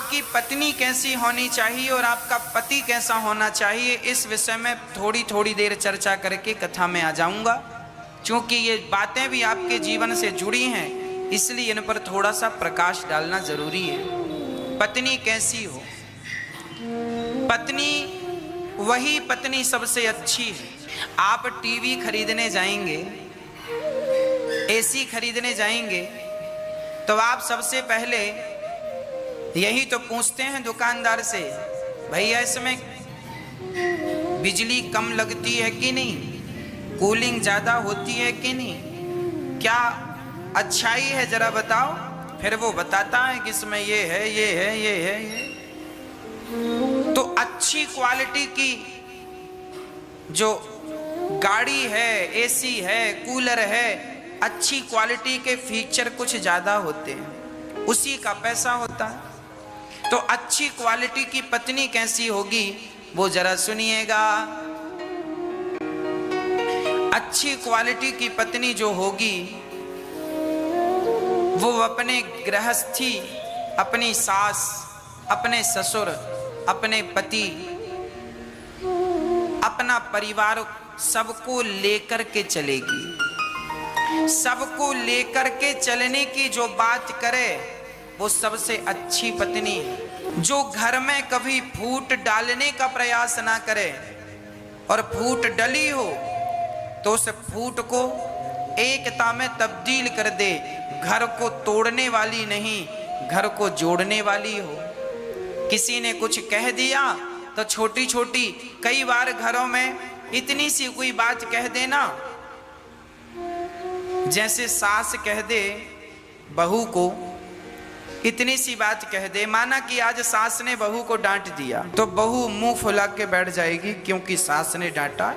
आपकी पत्नी कैसी होनी चाहिए और आपका पति कैसा होना चाहिए, इस विषय में थोड़ी थोड़ी देर चर्चा करके कथा में आ जाऊंगा। क्योंकि ये बातें भी आपके जीवन से जुड़ी हैं, इसलिए इन पर थोड़ा सा प्रकाश डालना जरूरी है। पत्नी कैसी हो? पत्नी वही पत्नी सबसे अच्छी है। आप टीवी खरीदने जाएंगे, एसी खरीदने जाएंगे, तो आप सबसे पहले यही तो पूछते हैं दुकानदार से, भैया इसमें बिजली कम लगती है कि नहीं, कूलिंग ज्यादा होती है कि नहीं, क्या अच्छाई है जरा बताओ। फिर वो बताता है कि इसमें ये है, ये है, ये है, ये। तो अच्छी क्वालिटी की जो गाड़ी है, एसी है, कूलर है, अच्छी क्वालिटी के फीचर कुछ ज्यादा होते हैं, उसी का पैसा होता है। तो अच्छी क्वालिटी की पत्नी कैसी होगी वो जरा सुनिएगा। अच्छी क्वालिटी की पत्नी जो होगी वो अपने गृहस्थी, अपनी सास, अपने ससुर, अपने पति, अपना परिवार सबको लेकर के चलेगी। सबको लेकर के चलने की जो बात करे वो सबसे अच्छी पत्नी है। जो घर में कभी फूट डालने का प्रयास ना करे और फूट डली हो तो उस फूट को एकता में तब्दील कर दे। घर को तोड़ने वाली नहीं, घर को जोड़ने वाली हो। किसी ने कुछ कह दिया तो छोटी छोटी, कई बार घरों में इतनी सी कोई बात कह देना, जैसे सास कह दे बहू को, इतनी सी बात कह दे, माना कि आज सास ने बहू को डांट दिया तो बहू मुंह फुला के बैठ जाएगी क्योंकि सास ने डांटा।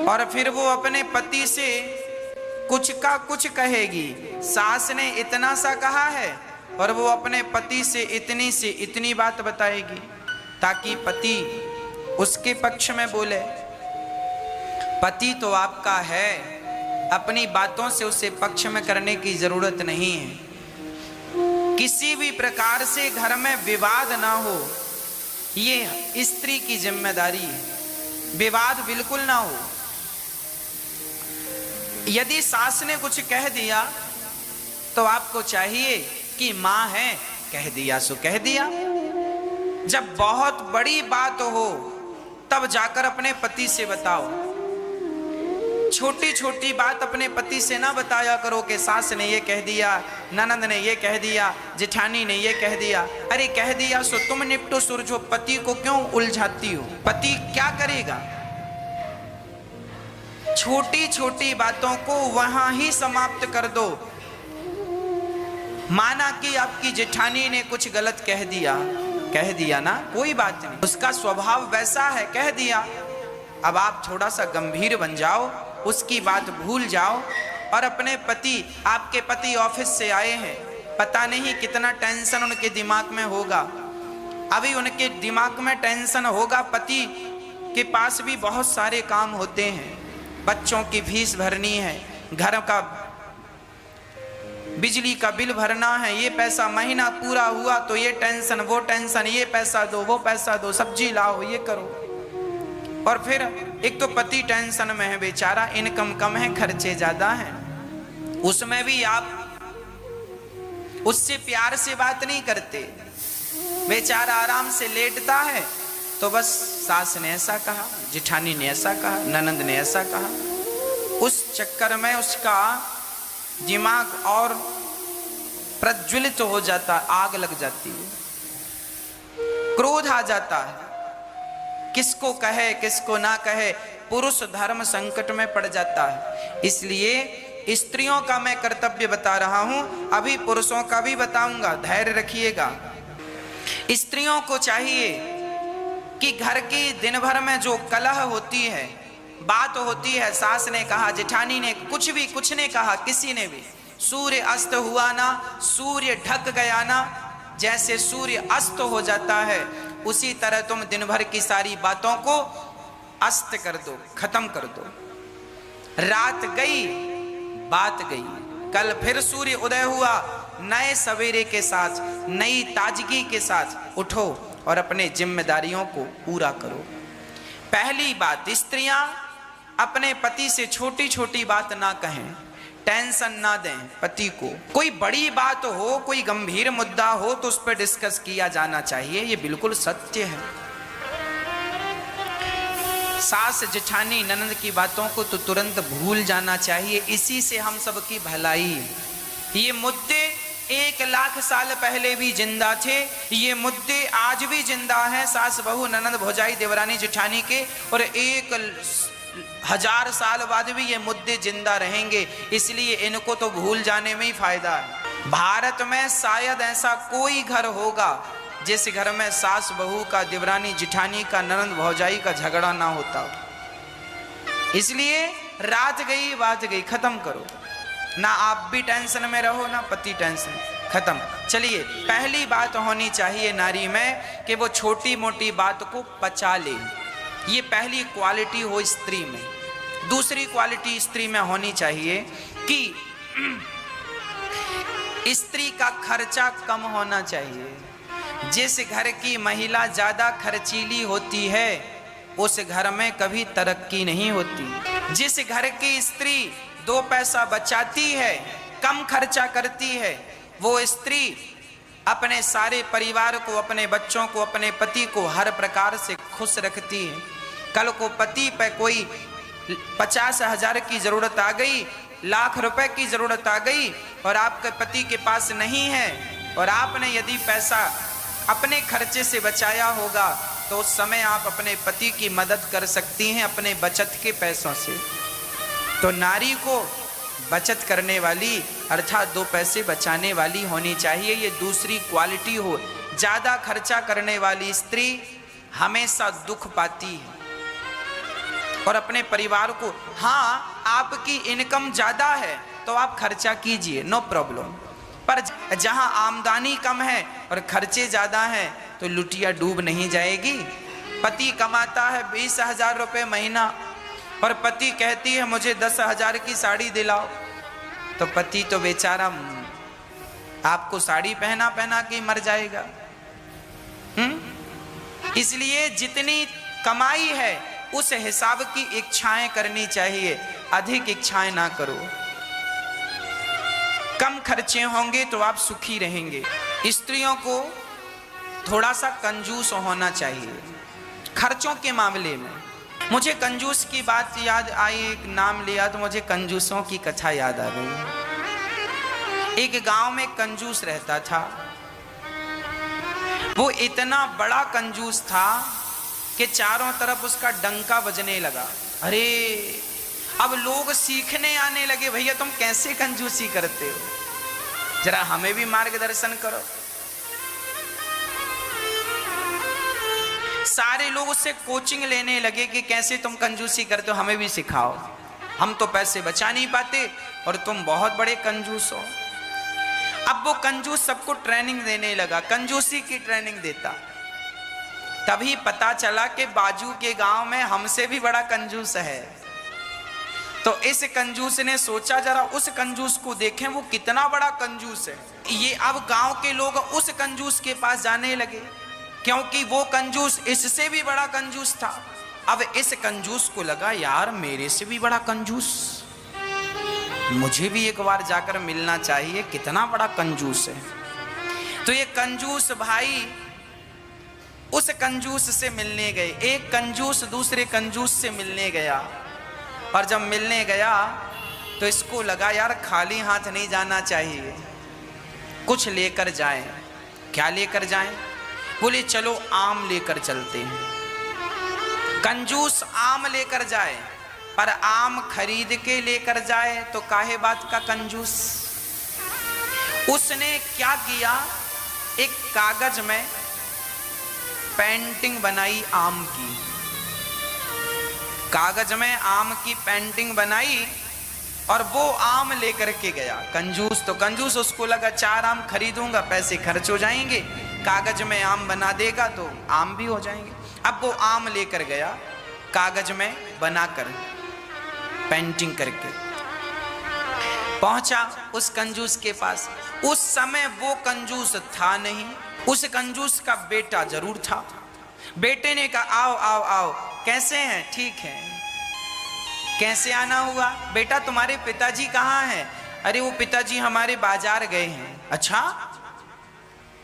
और फिर वो अपने पति से कुछ का कुछ कहेगी, सास ने इतना सा कहा है, और वो अपने पति से इतनी बात बताएगी ताकि पति उसके पक्ष में बोले। पति तो आपका है, अपनी बातों से उसे पक्ष में करने की जरूरत नहीं है। किसी भी प्रकार से घर में विवाद ना हो, ये स्त्री की जिम्मेदारी है। विवाद बिल्कुल ना हो। यदि सास ने कुछ कह दिया तो आपको चाहिए कि मां है, कह दिया सो कह दिया। जब बहुत बड़ी बात हो तब जाकर अपने पति से बताओ। छोटी छोटी बात अपने पति से ना बताया करो कि सास ने ये कह दिया, ननद ने ये कह दिया, जेठानी ने ये कह दिया। अरे कह दिया सो तुम निपटो सुलझो, पति को क्यों उलझाती हो? पति क्या करेगा? छोटी छोटी बातों को वहां ही समाप्त कर दो। माना कि आपकी जेठानी ने कुछ गलत कह दिया ना, कोई बात नहीं, उसका स्वभाव वैसा है, कह दिया। अब आप थोड़ा सा गंभीर बन जाओ, उसकी बात भूल जाओ और अपने पति, आपके पति ऑफिस से आए हैं, पता नहीं कितना टेंशन उनके दिमाग में होगा। अभी उनके दिमाग में टेंशन होगा, पति के पास भी बहुत सारे काम होते हैं, बच्चों की फीस भरनी है, घर का बिजली का बिल भरना है, ये पैसा महीना पूरा हुआ तो ये टेंशन, वो टेंशन, ये पैसा दो, वो पैसा दो, सब्जी लाओ, ये करो। और फिर एक तो पति टेंशन में है बेचारा, इनकम कम है, खर्चे ज्यादा हैं, उसमें भी आप उससे प्यार से बात नहीं करते। बेचारा आराम से लेटता है तो बस सास ने ऐसा कहा, जेठानी ने ऐसा कहा, ननद ने ऐसा कहा। उस चक्कर में उसका दिमाग और प्रज्वलित हो जाता, आग लग जाती है, क्रोध आ जाता है। किसको कहे किसको ना कहे, पुरुष धर्म संकट में पड़ जाता है। इसलिए स्त्रियों का मैं कर्तव्य बता रहा हूं, अभी पुरुषों का भी बताऊंगा, धैर्य रखिएगा। स्त्रियों को चाहिए कि घर की दिन भर में जो कलह होती है, बात होती है, सास ने कहा, जेठानी ने कुछ ने कहा, किसी ने भी, सूर्य अस्त हुआ ना, सूर्य ढक गया ना, जैसे सूर्य अस्त हो जाता है उसी तरह तुम दिन भर की सारी बातों को अस्त कर दो, खत्म कर दो। रात गई, बात गई, कल फिर सूर्य उदय हुआ, नए सवेरे के साथ, नई ताजगी के साथ उठो और अपने जिम्मेदारियों को पूरा करो। पहली बात, स्त्रियां अपने पति से छोटी छोटी बात ना कहें, टेंशन ना दें पति को। कोई बड़ी बात हो, कोई गंभीर मुद्दा हो तो उस पर डिस्कस किया जाना चाहिए, ये बिल्कुल सत्य है। सास जेठानी ननद की बातों को तो तुरंत भूल जाना चाहिए, इसी से हम सबकी भलाई। ये मुद्दे 1 लाख साल पहले भी जिंदा थे, ये मुद्दे आज भी जिंदा हैं, सास बहू ननद भौजाई देवरानी जेठानी के, और 1000 साल बाद भी ये मुद्दे जिंदा रहेंगे। इसलिए इनको तो भूल जाने में ही फायदा है। भारत में शायद ऐसा कोई घर होगा जिस घर में सास बहू का, देवरानी जेठानी का, ननद भौजाई का झगड़ा ना होता। इसलिए रात गई बात गई, खत्म करो। ना आप भी टेंशन में रहो, ना पति टेंशन, खत्म। चलिए, पहली बात होनी चाहिए नारी में कि वो छोटी मोटी बात को पचा ले। ये पहली क्वालिटी हो स्त्री में। दूसरी क्वालिटी स्त्री में होनी चाहिए कि स्त्री का खर्चा कम होना चाहिए। जिस घर की महिला ज्यादा खर्चीली होती है उस घर में कभी तरक्की नहीं होती। जिस घर की स्त्री 2 पैसा बचाती है, कम खर्चा करती है, वो स्त्री अपने सारे परिवार को, अपने बच्चों को, अपने पति को हर प्रकार से खुश रखती है। कल को पति पे कोई 50,000 की जरूरत आ गई, लाख रुपए की जरूरत आ गई और आपके पति के पास नहीं है, और आपने यदि पैसा अपने खर्चे से बचाया होगा तो उस समय आप अपने पति की मदद कर सकती हैं अपने बचत के पैसों से। तो नारी को बचत करने वाली, अर्थात 2 पैसे बचाने वाली होनी चाहिए। ये दूसरी क्वालिटी हो। ज्यादा खर्चा करने वाली स्त्री हमेशा दुख पाती है और अपने परिवार को, हाँ आपकी इनकम ज्यादा है तो आप खर्चा कीजिए, नो प्रॉब्लम, पर जहां आमदनी कम है और खर्चे ज्यादा हैं तो लुटिया डूब नहीं जाएगी। पति कमाता है 20,000 रुपये महीना और पति कहती है मुझे 10,000 की साड़ी दिलाओ, तो पति तो बेचारा आपको साड़ी पहना पहना के मर जाएगा। इसलिए जितनी कमाई है उस हिसाब की इच्छाएं करनी चाहिए, अधिक इच्छाएं ना करो। कम खर्चे होंगे तो आप सुखी रहेंगे। स्त्रियों को थोड़ा सा कंजूस होना चाहिए खर्चों के मामले में। मुझे कंजूस की बात याद आई, एक नाम लिया तो मुझे कंजूसों की कथा याद आ गई। एक गांव में कंजूस रहता था। वो इतना बड़ा कंजूस था कि चारों तरफ उसका डंका बजने लगा। अरे अब लोग सीखने आने लगे, भैया तुम कैसे कंजूसी करते हो, जरा हमें भी मार्गदर्शन करो। सारे लोग उससे कोचिंग लेने लगे कि कैसे तुम कंजूसी करते हो, हमें भी सिखाओ। हम तो पैसे बचा नहीं पाते और तुम बहुत बड़े कंजूस हो। अब वो कंजूस सबको ट्रेनिंग देने लगा, कंजूसी की ट्रेनिंग देता। तभी पता चला कि बाजू के गांव में हमसे भी बड़ा कंजूस है। तो इस कंजूस ने सोचा जरा उस कंजूस को देखें वो कितना बड़ा कंजूस है। ये अब गांव के लोग उस कंजूस के पास जाने लगे क्योंकि वो कंजूस इससे भी बड़ा कंजूस था। अब इस कंजूस को लगा यार मेरे से भी बड़ा कंजूस, मुझे भी एक बार जाकर मिलना चाहिए, कितना बड़ा कंजूस है। तो ये कंजूस भाई उस कंजूस से मिलने गए। एक कंजूस दूसरे कंजूस से मिलने गया और जब मिलने गया तो इसको लगा यार खाली हाथ नहीं जाना चाहिए, कुछ लेकर जाएं। क्या लेकर जाएं? बोले चलो आम लेकर चलते हैं। कंजूस आम लेकर जाए, पर आम खरीद के लेकर जाए तो काहे बात का कंजूस। उसने क्या किया, एक कागज में पेंटिंग बनाई आम की। कागज में आम की पेंटिंग बनाई और वो आम लेकर के गया। कंजूस तो कंजूस, उसको लगा 4 आम खरीदूंगा पैसे खर्च हो जाएंगे, कागज में आम बना देगा तो आम भी हो जाएंगे। अब वो आम लेकर गया कागज में बनाकर पेंटिंग करके, पहुंचा उस कंजूस के पास। उस समय वो कंजूस था नहीं, उस कंजूस का बेटा जरूर था। बेटे ने कहा आओ आओ आओ, कैसे हैं? ठीक है। कैसे आना हुआ? बेटा तुम्हारे पिताजी कहाँ हैं? अरे वो पिताजी हमारे बाजार गए हैं। अच्छा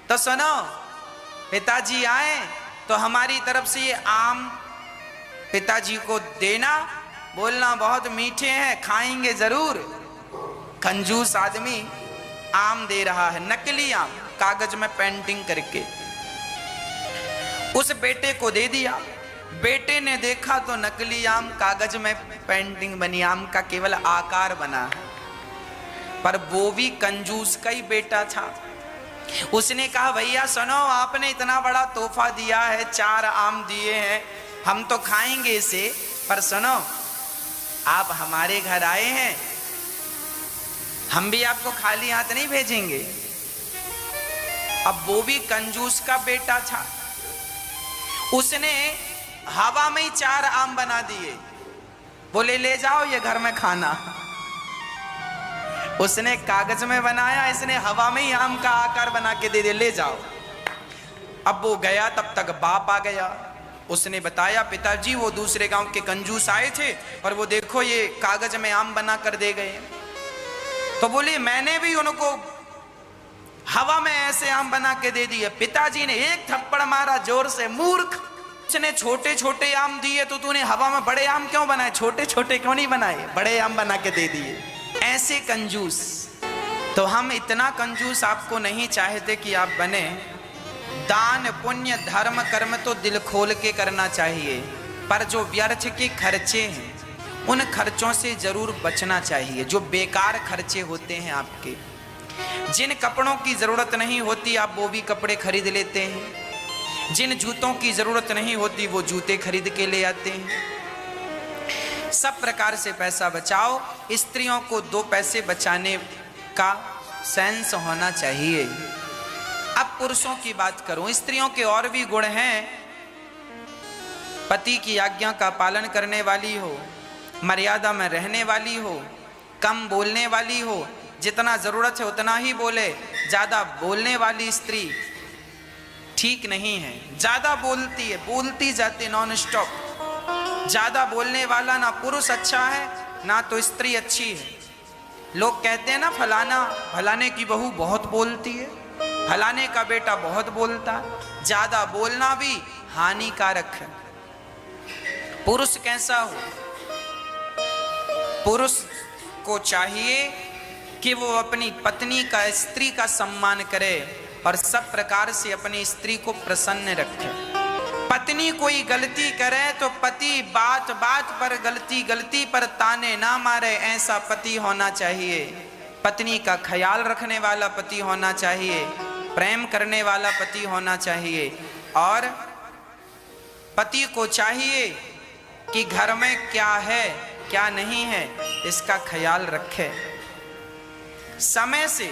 तो सुनो, पिताजी आए तो हमारी तरफ से ये आम पिताजी को देना, बोलना बहुत मीठे हैं, खाएंगे जरूर। कंजूस आदमी आम दे रहा है, नकली आम, कागज में पेंटिंग करके। उस बेटे को दे दिया। बेटे ने देखा तो नकली आम, कागज में पेंटिंग बनी, आम का केवल आकार बना है, पर वो भी कंजूस का ही बेटा था। उसने कहा भैया सुनो, आपने इतना बड़ा तोहफा दिया है, 4 आम दिए हैं, हम तो खाएंगे इसे, पर सुनो आप हमारे घर आए हैं, हम भी आपको खाली हाथ नहीं भेजेंगे। अब वो भी कंजूस का बेटा था, उसने हवा में ही 4 आम बना दिए, बोले ले जाओ ये घर में खाना। उसने कागज में बनाया, इसने हवा में ही आम का आकार बना के दे ले जाओ। अब वो गया, तब तक बाप आ गया। उसने बताया पिताजी वो दूसरे गांव के कंजूस आए थे और वो देखो ये कागज में आम बना कर दे गए। तो बोले मैंने भी उनको हवा में ऐसे आम बना के दे दिए। पिताजी ने एक थप्पड़ मारा जोर से, मूर्ख, उसने छोटे छोटे आम दिए तो तूने हवा में बड़े आम क्यों बनाए? छोटे छोटे क्यों नहीं बनाए? बड़े आम बना के दे दिए। ऐसे कंजूस। तो हम इतना कंजूस आपको नहीं चाहते कि आप बने। दान पुण्य धर्म कर्म तो दिल खोल के करना चाहिए, पर जो व्यर्थ के खर्चे हैं उन खर्चों से जरूर बचना चाहिए, जो बेकार खर्चे होते हैं आपके। जिन कपड़ों की जरूरत नहीं होती आप वो भी कपड़े खरीद लेते हैं, जिन जूतों की जरूरत नहीं होती वो जूते खरीद के ले आते हैं। सब प्रकार से पैसा बचाओ। स्त्रियों को 2 पैसे बचाने का सेंस होना चाहिए। अब पुरुषों की बात करूं, स्त्रियों के और भी गुण हैं। पति की आज्ञा का पालन करने वाली हो, मर्यादा में रहने वाली हो, कम बोलने वाली हो, जितना जरूरत है उतना ही बोले। ज्यादा बोलने वाली स्त्री ठीक नहीं है, ज्यादा बोलती है, बोलती जाती नॉन स्टॉप। ज्यादा बोलने वाला ना पुरुष अच्छा है ना तो स्त्री अच्छी है। लोग कहते हैं ना फलाने की बहू बहुत बोलती है, फलाने का बेटा बहुत बोलता है। ज्यादा बोलना भी हानिकारक है। पुरुष कैसा हो? पुरुष को चाहिए कि वो अपनी पत्नी का, स्त्री का सम्मान करे और सब प्रकार से अपनी स्त्री को प्रसन्न रखे। पत्नी कोई गलती करे तो पति बात बात पर गलती पर ताने ना मारे, ऐसा पति होना चाहिए। पत्नी का ख्याल रखने वाला पति होना चाहिए, प्रेम करने वाला पति होना चाहिए। और पति को चाहिए कि घर में क्या है क्या नहीं है इसका ख्याल रखे। समय से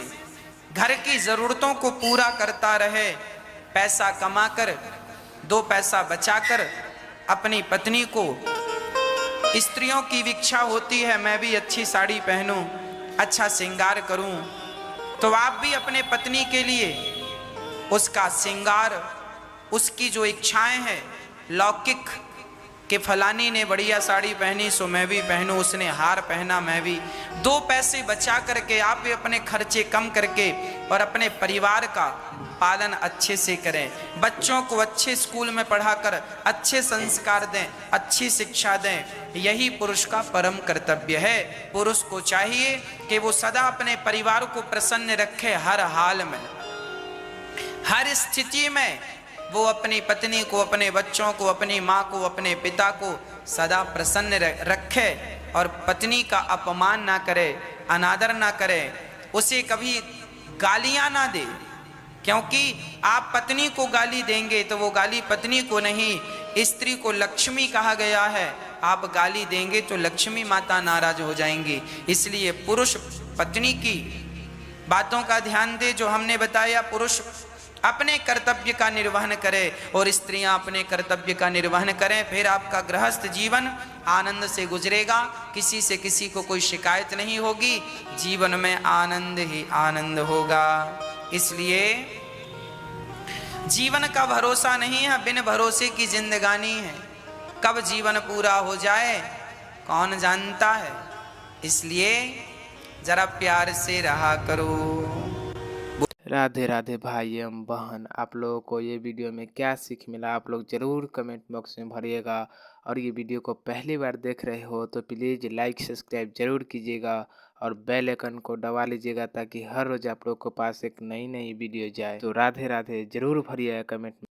घर की जरूरतों को पूरा करता रहे, पैसा कमाकर 2 पैसा बचाकर अपनी पत्नी को, स्त्रियों की इच्छा होती है मैं भी अच्छी साड़ी पहनूं, अच्छा श्रृंगार करूं, तो आप भी अपने पत्नी के लिए उसका श्रृंगार, उसकी जो इच्छाएं हैं लौकिक, कि फलानी ने बढ़िया साड़ी पहनी सो मैं भी पहनूं, उसने हार पहना मैं भी, 2 पैसे बचा करके आप भी अपने खर्चे कम करके और अपने परिवार का पालन अच्छे से करें। बच्चों को अच्छे स्कूल में पढ़ाकर अच्छे संस्कार दें, अच्छी शिक्षा दें। यही पुरुष का परम कर्तव्य है। पुरुष को चाहिए कि वो सदा अपने परिवार को प्रसन्न रखे, हर हाल में, हर स्थिति में वो अपनी पत्नी को, अपने बच्चों को, अपनी माँ को, अपने पिता को सदा प्रसन्न रखे और पत्नी का अपमान ना करे, अनादर ना करे, उसे कभी गालियां ना दे। क्योंकि आप पत्नी को गाली देंगे तो वो गाली पत्नी को नहीं, स्त्री को लक्ष्मी कहा गया है, आप गाली देंगे तो लक्ष्मी माता नाराज हो जाएंगी। इसलिए पुरुष पत्नी की बातों का ध्यान दे। जो हमने बताया, पुरुष अपने कर्तव्य का निर्वहन करें और स्त्रियां अपने कर्तव्य का निर्वहन करें, फिर आपका गृहस्थ जीवन आनंद से गुजरेगा, किसी से किसी को कोई शिकायत नहीं होगी, जीवन में आनंद ही आनंद होगा। इसलिए जीवन का भरोसा नहीं है, बिन भरोसे की जिंदगानी है। कब जीवन पूरा हो जाए कौन जानता है। इसलिए जरा प्यार से रहा करो। राधे राधे भाई एवं बहन, आप लोगों को ये वीडियो में क्या सीख मिला आप लोग ज़रूर कमेंट बॉक्स में भरिएगा। और ये वीडियो को पहली बार देख रहे हो तो प्लीज़ लाइक सब्सक्राइब जरूर कीजिएगा और बेल आइकन को दबा लीजिएगा ताकि हर रोज़ आप लोग के पास एक नई नई वीडियो जाए। तो राधे राधे जरूर भरिएगा कमेंट में।